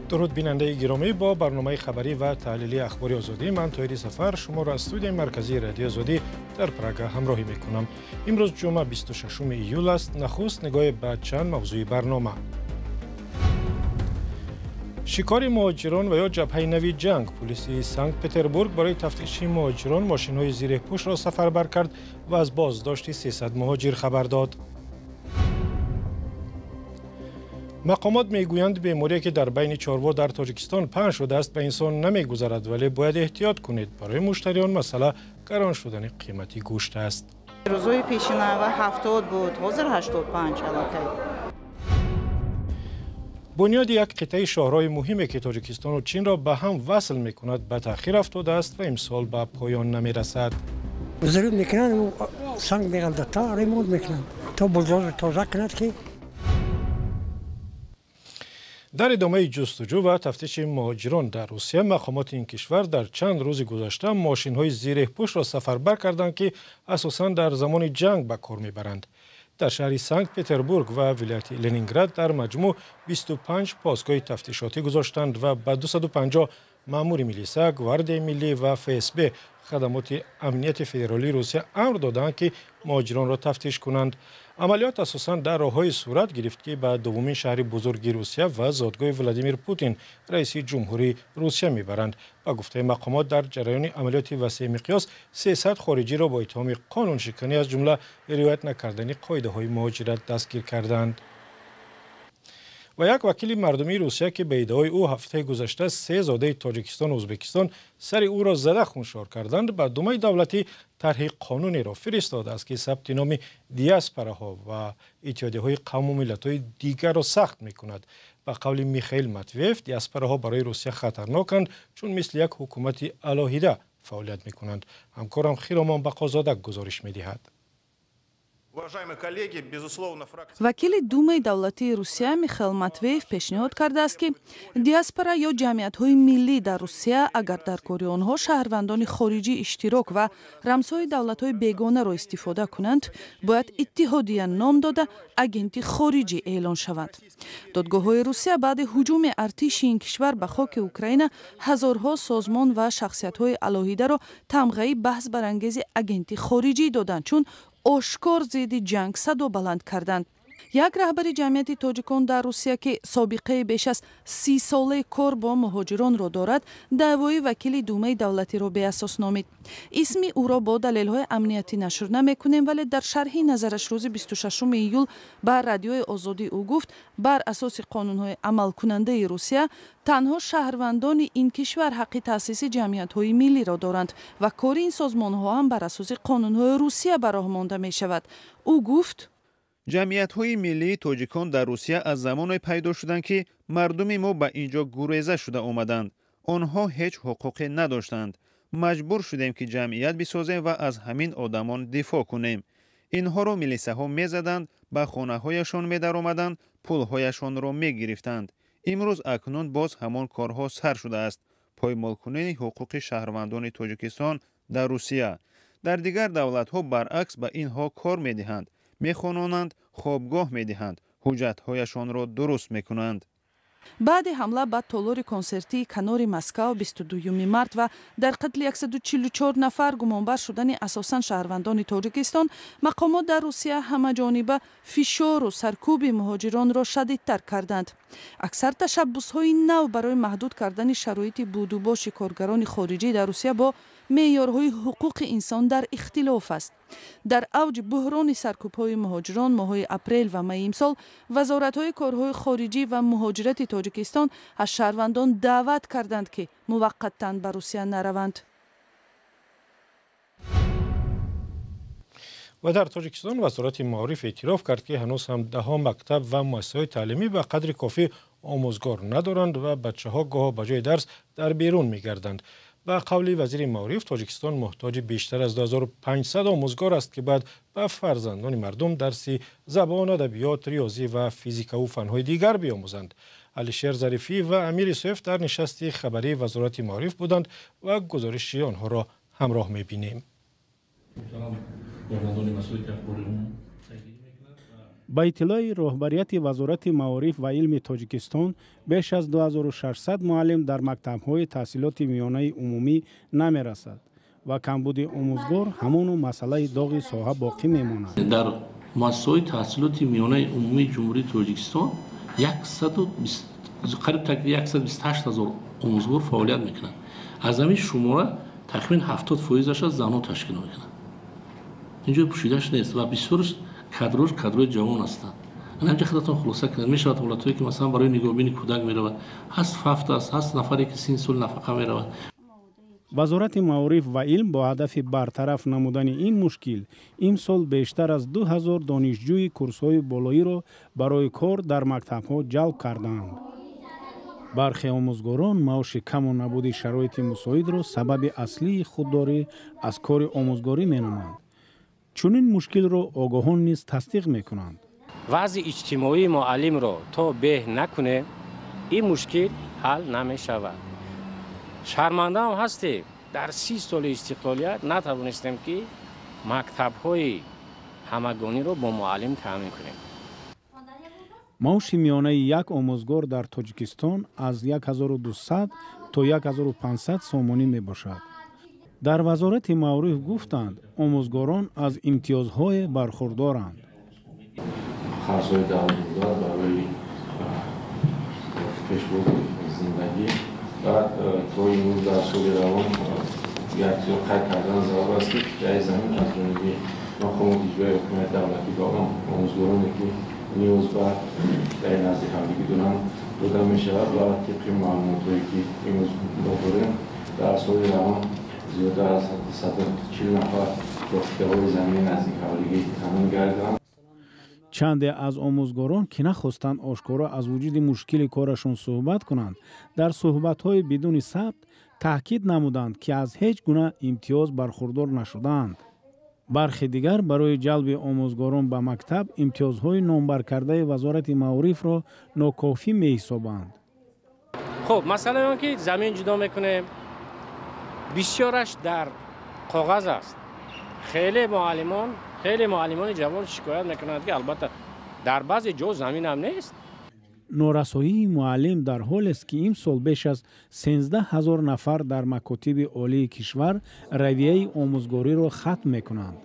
درود بیننده گرامی، با برنامه خبری و تحلیلی اخباری آزادی من طاهری سفر شما را از استودیوی مرکزی رادیو آزادی در پراگ همراهی میکنم. امروز جمعه 26 ایول است. نخست نگاه به چند موضوع برنامه. شکار مهاجران و یا جبهه نوی جنگ، پلیس سنت پتربورگ برای تفتیش مهاجران ماشین‌های زیر پوش را سفربر کرد و از بازداشت 300 مهاجر خبر داد. مقامات میگویند بیماری که در بین چاروا در تاجیکستان پنهان شده است به انسان نمیگذرد، ولی باید احتیاط کنید. برای مشتریان مسئله گران شدن قیمتی گوشت است. روزهای پیشین اول 70 بود، حاضر 85 علاقه. بنیاد یک قطعه شاهرای مهمی که تاجیکستان و چین را به هم وصل میکند به تأخیر افتاده است و امسال به پایان نمیرسد. ضرور میکنن سنگ میگلده تا ریمونت میکنن تا بلدوزر تازه کند که. در ادامه جستجو و تفتیش مهاجران در روسیه، مقامات این کشور در چند روز گذشته ماشین‌های زیر پوش را سفربر کردند که اساساً در زمان جنگ به کار میبرند. در شهر سنت پتربورگ و ولایت لنینگراد در مجموع 25 پاسگاه تفتیشاتی گذاشتند و به 250 مأمور میلیسا، گواردی ملی و FSB خدمات امنیت فدرالی روسیه امر دادند که مهاجران را تفتیش کنند. عملیات اساساً در راه‌های صورت گرفت که به دومین شهر بزرگ روسیه و زادگاه ولادیمیر پوتین رئیس جمهوری روسیه میبرند. با گفته مقامات در جریان عملیات وسیع مقیاس 300 خارجی را با اتهام قانون شکنی از جمله رعایت نکردن قاعده‌های مهاجرت دستگیر کردند. و یک وکیل مردمی روسیه که به ادعای او هفته گذشته 3 زاده تاجیکستان و ازبکستان سر او را زده خونسار کردند، به دومه دولتی طرح قانونی را فرستاده است که ثبت نام دیاسپوراها و اتحادیه‌های قوم و ملت‌های دیگر را سخت می‌کند. به قول میخائیل ماتویف، دیاسپوراها برای روسیه خطرناکند چون مثل یک حکومت علاهیده فعالیت می‌کنند. همکارم خیرامان بقازاده گزارش می‌دهد. وکیل دومای دولتی روسیه میخائیل ماتویف پیشنهاد کرده است که دیاسپورا یا جمعیت‌های ملی در روسیه اگر در کاری آنها شهروندان خارجی اشتراک و رمزهای دولت‌های بیگانه را استفاده کنند، باید اتحادیه نام داده اگنتی خارجی اعلان شوند. دادگاه‌های روسیه بعد هجوم ارتش این کشور به خاک اوکراین هزارها سازمان و شخصیت‌های علاهیده را تمغه بحث برانگیز اگنتی خارجی دادند چون آشکار ضد جنگ صدا بلند کردند. یک رهبر جمعیت تاجیکان در روسیه که سابقه بیش از 30 ساله کار با مهاجران را دارد، دعوای وکیل دومای دولتی را به اساس نامید. اسم او را با دلایل امنیتی نشر نمی‌کنیم، ولی در شرح نظرش روز 26 ایول بر رادیوی آزادی او گفت بر اساس قانون‌های عمل کننده روسیه تنها شهروندان این کشور حق تأسیس جمعیت‌های ملی را دارند و کار این سازمان‌ها هم بر اساس قانون‌های روسیه به راه مانده می‌شود. او گفت جمعیت‌های ملی تاجیکان در روسیه از زمانی پیدا شدند که مردم ما به اینجا گریزه شده آمدند. آنها هیچ حقوقی نداشتند. مجبور شدیم که جمعیت بسازیم و از همین آدمان دفاع کنیم. اینها را میلیساها میزدند، به خانه‌هایشان می‌درآمدند، پول‌هایشان را می‌گرفتند. امروز اکنون باز همان کارها سر شده است. پایمال کنن حقوق شهروندان تاجیکستان در روسیه. در دیگر دولت‌ها برعکس به اینها کار می‌دهند. میخوانند، خوابگاه میدهند، حجت‌هایشان را درست میکنند. بعد حمله به تالار کنسرتی کنار مسکو 22 مارت و در قتل 144 نفر گمانبر شدن اساساً شهروندان تاجیکستان، مقامات در روسیه همه‌جانبه فشار و سرکوب مهاجران را شدیدتر کردند. اکثر تشبس‌های نو برای محدود کردن شرایط بود و باش کارگران خارجی در روسیه با معیارهای حقوق انسان در اختلاف است. در اوج بحران سرکوب‌های مهاجران ماه‌های اپریل و می امسال، وزارت‌های کارهای خارجی و مهاجرت تاجیکستان از شهروندان دعوت کردند که موقتاً به روسیه نروند. و در تاجیکستان وزارت معارف اعتراف کرد که هنوز هم ده‌ها مکتب و مؤسسه‌های تعلیمی به قدر کافی آموزگار ندارند و بچه‌ها گاه به جای درس در بیرون می‌گردند. به قول وزیر معارف، تاجیکستان محتاج بیشتر از 2500 آموزگار است که بعد به فرزندان مردم درس زبان، ادبیات، ریاضی و فیزیک و فن‌های دیگر بیاموزند. علیشیر ظریفی و امیر سیف در نشست خبری وزارت معارف بودند و گزارش آنها را همراه می‌بینیم. با اطلاع رهبریت وزارت معارف و علم تاجیکستان بیش از 2600 معلم در مکتب‌های تحصیلات میانه عمومی نمی‌رسد و کمبود آموزگار همون مسئله داغ ساحه باقی میماند. در مؤسسه‌های تحصیلات میانه عمومی جمهوری تاجیکستان قریب 128,000 آموزگار فعالیت میکنند. از همین شماره تقریبا 70% از زنان تشکیل میکنند. اینجا پوشیده‌اش نیست و بسیارش کادرهای جوان هستند. من همینجا خدمتتون خلاصه کردم. میشود حالتایی که مثلا برای نگاهبین کودک میرود، هست ففت است، هست نفری که 30 سال نفقه میرود. وزارت معارف و علم با هدف برطرف نمودن این مشکل امسال بیشتر از 2000 دانشجوی کورس‌های بالایی را برای کار در مکتب‌ها جلب کردند. برخی آموزگاران معاش کم و نبود شرایط مساعد را سبب اصلی خودداری از کار آموزگاری می‌نامند. چنین مشکل را آگاهان نیز تصدیق می‌کنند. وضع اجتماعی معلم را تا به نکنه این مشکل حل نمی‌شود. شرمنده هم هستیم در 30 سال استقلالیت نتوانستیم که مکتب‌های همگانی را با معلم تامین کنیم. معاش میانه یک آموزگار در تاجیکستان از 1200 تا 1500 سومانی می باشد. در وزارت معارف گفتند آموزگاران از امتیازهای برخوردارند. خرج‌های دوامدار برای پیشبرد زندگی بعد تو این در سوی روان یا قید کردن ضرب است که جای زمین از جانبی ناخومت اجرای حکومت دولتی با آموزگارانی که نیاز به در نزدیک همدیگه دارن داده می شود و طبق معلوماتی که امروز داریم در سوی روان زیاده از 140 نفر داخل زمین نزدیک همدیگه تامین گردند. چند از آموزگاران که نخواستند آشکارا از وجود مشکل کارشون صحبت کنند در صحبت‌های بدون ثبت تاکید نمودند که از هیچ گونه امتیاز برخوردار نشدند. برخی دیگر برای جلب آموزگاران به مکتب امتیازهای نامبر کرده وزارت معارف را ناکافی می‌حسابند. خب مثلا اون که زمین جدا میکنه بسیارش در کاغذ است. خیلی معلمان جوان شکایت میکنند که البته در بعضی جا زمین هم نیست. نارسایی معلم در حال است که امسال بیش از 13000 نفر در مکاتب عالی کشور رویه آموزگاری را ختم میکنند.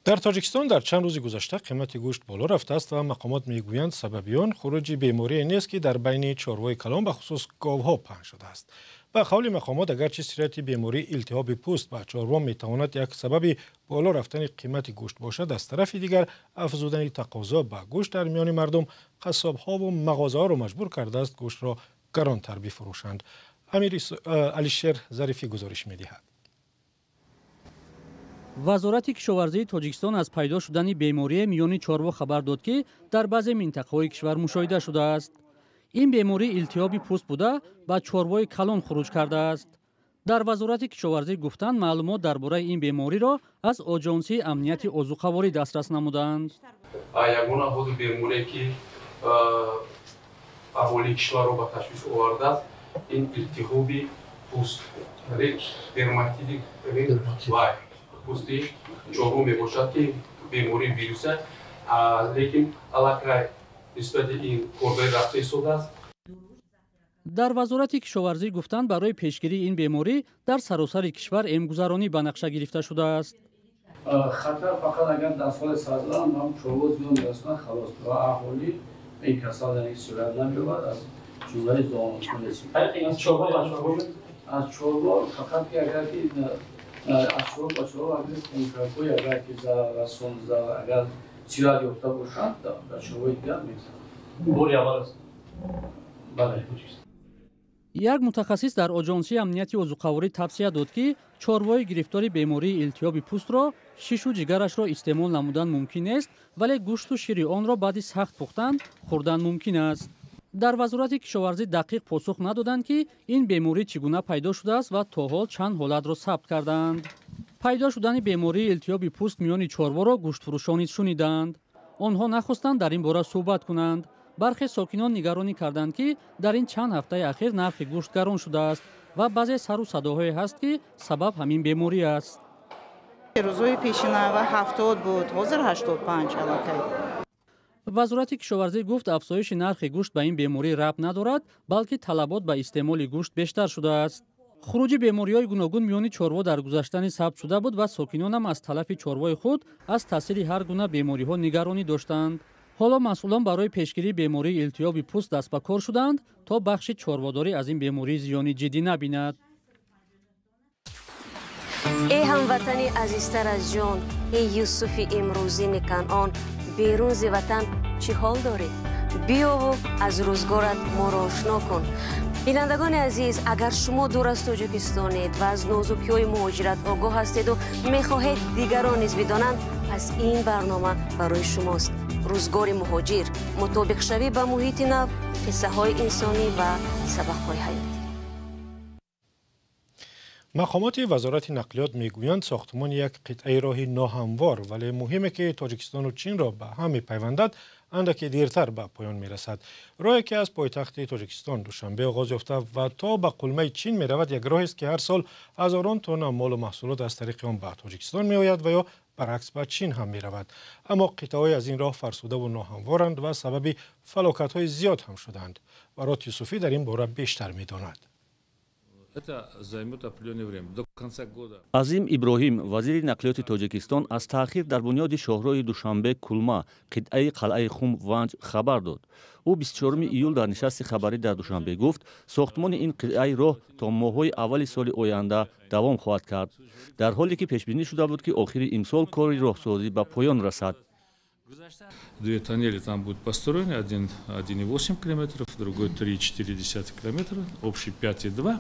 در تاجیکستان در چند روز گذشته قیمت گوشت بالا رفته است و مقامات میگویند سببیان خروج بیماری نیست که در بین چاروای کلان به خصوص گاوها پنهان شده است. به قول مقامات اگرچه سیرت بیماری التهاب پوست به چاروا میتواند یک سبب بالا رفتن قیمت گوشت باشد، از طرف دیگر افزودن تقاضا به گوشت در میان مردم قصاب‌ها و مغازه‌ها را مجبور کرده است گوشت را گرانتر بفروشند. علیشیر ظریفی گزارش می‌دهد. وزارت کشاورزی تاجیکستان از پیدا شدن بیماری میان چاروا خبر داد که در بعضی منطقه‌های کشور مشاهده شده است. این بیماری التهاب پوست بوده به چاروای کلان خروج کرده است. در وزارت کشاورزی گفتند معلومات درباره این بیماری را از آژانس امنیت عضوقواری دسترس نمودند. یگانه خود بیماری که اهالی کشور را به تشویش آورده است این التهاب پوست درماتیت پوستی چارو می باشد که بیماری ویروس است، لیکن علاقه نسبت این کوربه رفته شده است. در وزارت کشاورزی گفتند برای پیشگیری این بیماری در سراسر کشور امگذرانی به نقشه گرفته شده است. خطر فقط اگر در سال سازمان هم چارو زیاد میرسند خلاص و اهالی این کسان در این صورت نمی‌یابد از جمله زانوشون رسید. از چارو فقط که اگر از چارو با چارو اگر کنترکوی اگر که رسون اگر سیراد یافته باشند در چاروی دیگر می‌گذرند. بوری اول است. بله. یک متخصص در آژانس امنیت عضوقواری توصیه داد که چاروای گرفتار بیماری التهاب پوست را شش و جگرش را استعمال نمودن ممکن است، ولی گوشت و شیر آن را بعد سخت پختن خوردن ممکن است. در وزارت کشاورزی دقیق پاسخ ندادند که این بیماری چگونه پیدا شده است و تا حال چند حالت را ثبت کردند. پیدا شدن بیماری التهاب پوست میان چاروا را گوشت فروشان شنیدند. آنها نخواستند در این باره صحبت کنند. برخی ساکنان نگرانی کردند که در این چند هفته اخیر نرخ گوشت گران شده است و بعضی سر و صداهایی هست که سبب همین بیماری است. روزهای پیشین اول 70 بود، حاضر 85 علاقه. وزارت کشاورزی گفت افزایش نرخ گوشت به این بیماری ربط ندارد، بلکه طلبات به استعمال گوشت بیشتر شده است. خروج بیماری‌های گوناگون میان چاروا در گذشتن ثبت شده بود و ساکنان هم از تلف چاروای خود از تاثیر هر گونه بیماری‌ها نگرانی داشتند. حالا مسئولان برای پیشگیری بیماری التیاب پوست دست به کار شدند تا بخش چارواداری از این بیماری زیانی جدی نبیند. ای هموطنی عزیزتر از جان، ای یوسف امروزی کنعان، بیرون ز وطن چه حال داری؟ بیا و از روزگارت ما را آشنا کن. بینندگان عزیز، اگر شما دور از تاجیکستانید و از نازکی‌های مهاجرت آگاه هستید و می‌خواهید دیگران نیز بدانند، پس این برنامه برای شماست. روزگار مهاجر، مطابق شوی به محیط نو، قصه‌های انسانی و سبق‌های حیاتی. مقامات وزارت نقلیات میگویند ساختمان یک قطعه راهی ناهموار ولی مهمه که تاجیکستان و چین را به هم می‌پیوندد اندکی دیرتر به پایان میرسد. راهی که از پایتخت تاجیکستان دوشنبه آغاز یافته و تا به قلمه چین میرود یک راهی است که هر سال هزاران تن مال و محصولات از طریق آن به تاجیکستان میآید و یا برعکس به چین هم میرود. اما قطعه‌های از این راه فرسوده و ناهموارند و سبب فلاکت‌های زیاد هم شدند. برات یوسفی در این باره بیشتر می‌داند. азим иброҳим вазири нақлиёти тоҷикистон аз таъхир дар бунёди шоҳроҳи душанбе кулма қитъаи қалъаи хум ванҷ хабар дод. ӯ 24 июл дар нишасти хабарӣ дар душанбе гуфт сохтмони ин қитъаи роҳ то моҳҳои аввали соли оянда давом хоҳад кард, дар ҳоле ки пешбинӣ шуда буд ки охири имсол кори роҳсозӣ ба поён расад. Две тоннели там будут построены, один 1,8 километров, другой 3,4 километра, общий 5,2.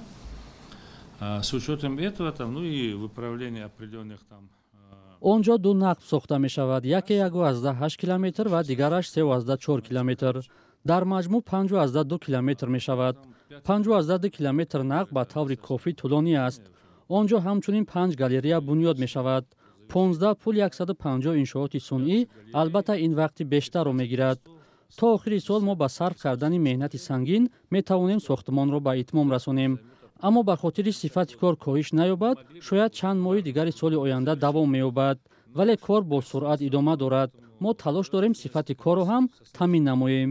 С учетом этого там, ну и выправление определенных там. онҷо ду нақб сохта мешавад, яке 1,8 километр ва дигараш 3,4 километр. дар маҷмӯъ 5,2 километр мешавад. 5,2 километр нақб ба таври кофӣ тӯлонӣ аст. онҷо ҳамчунин 5 галерея бунёд мешавад. 15 пул 150 иншооти сунъӣ, албатта ин вақти бештарро мегирад. то охири сол мо ба сарф кардани меҳнати сангин метавонем сохтмонро ба итмом расонем. аммо ба хотири сифати кор коҳиш наёбад, шояд чанд моҳи дигари соли оянда давом меёбад, вале кор бо суръат идома дорад. мо талош дорем сифати корро ҳам таъмин намоем.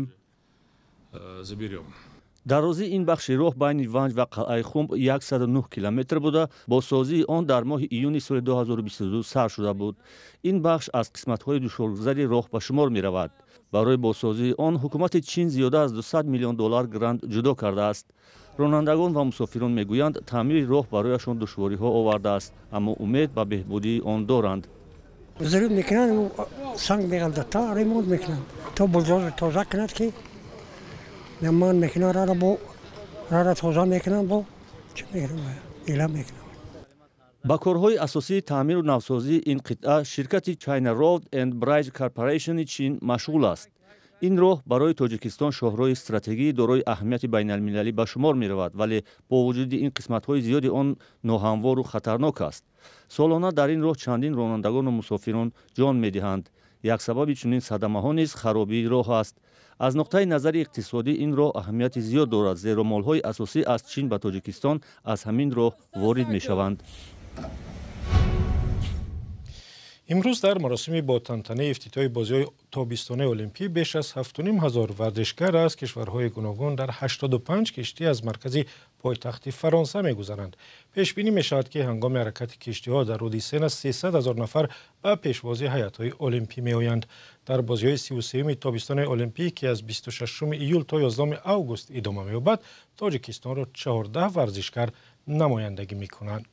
дарозии ин бахши роҳ байни ванҷ ва қалъаи хум 109 километр буда, бо созии он дар моҳи июни соли 2022 сар шуда буд. ин бахш аз қисматҳои душворгузари роҳ ба шумор меравад. барои босозии он ҳукумати чин зиёда аз $200 миллион грант ҷудо кардааст. ронандагон ва мусофирон мегӯянд таъмири роҳ барояшон душвориҳо овардааст, аммо умед ба беҳбудии он доранд. ضرور میکنن و سنگ میگلده تا ریمونت میکنن تا بلدوزر تازه کند که نمان میکنن را تازه میکنن با چه میکنن ایلا میکنن. با کارهای اساسی تعمیر و نوسازی این قطعه شرکت China Road and Bridge Corporation چین مشغول است. این راه برای تاجیکستان شاهراه استراتژیکی دارای اهمیت بین‌المللی به شمار می‌رود، ولی با وجود این قسمت‌های زیاد آن ناهموار و خطرناک است. سالانه در این راه چندین رانندگان و مسافران جان می‌دهند. یک سبب چنین صدمه‌ها نیز خرابی راه است. از نقطه نظر اقتصادی این راه اهمیت زیاد دارد، زیرا مال‌های اساسی از چین به تاجیکستان از همین راه وارد می‌شوند. امروز در مراسم با تنطنه افتتاح بازی‌های تابستانه المپی بیش از 7,500 ورزشکار از کشورهای گوناگون در 85 کشتی از مرکز پایتخت فرانسه می‌گذرند. پیش بینی می‌شود که هنگام حرکت کشتی‌ها در اودیسه 300,000 نفر به پیشوازی هیئت‌های المپی می‌آیند. در بازی‌های 33 تابستان المپی که از 26 ایول تا 11 آگوست ادامه می‌یابد، تاجیکستان را 14 ورزشکار نمایندگی می‌کنند.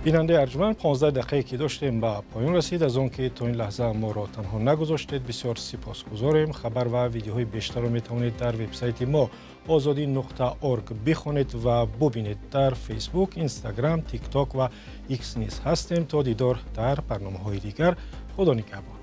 بیننده ارجمند 15 دقیقه که داشتیم به پایان رسید. از آن که تا این لحظه ما را تنها نگذاشتید بسیار سپاسگزاریم. خبر و ویدیوهای بیشتر را میتوانید در وبسایت ما azadi.org بخوانید و ببینید. در فیسبوک، اینستاگرام، تیک تاک و ایکس نیز هستیم. تا دیدار در برنامه‌های دیگر. خدا نگهدار.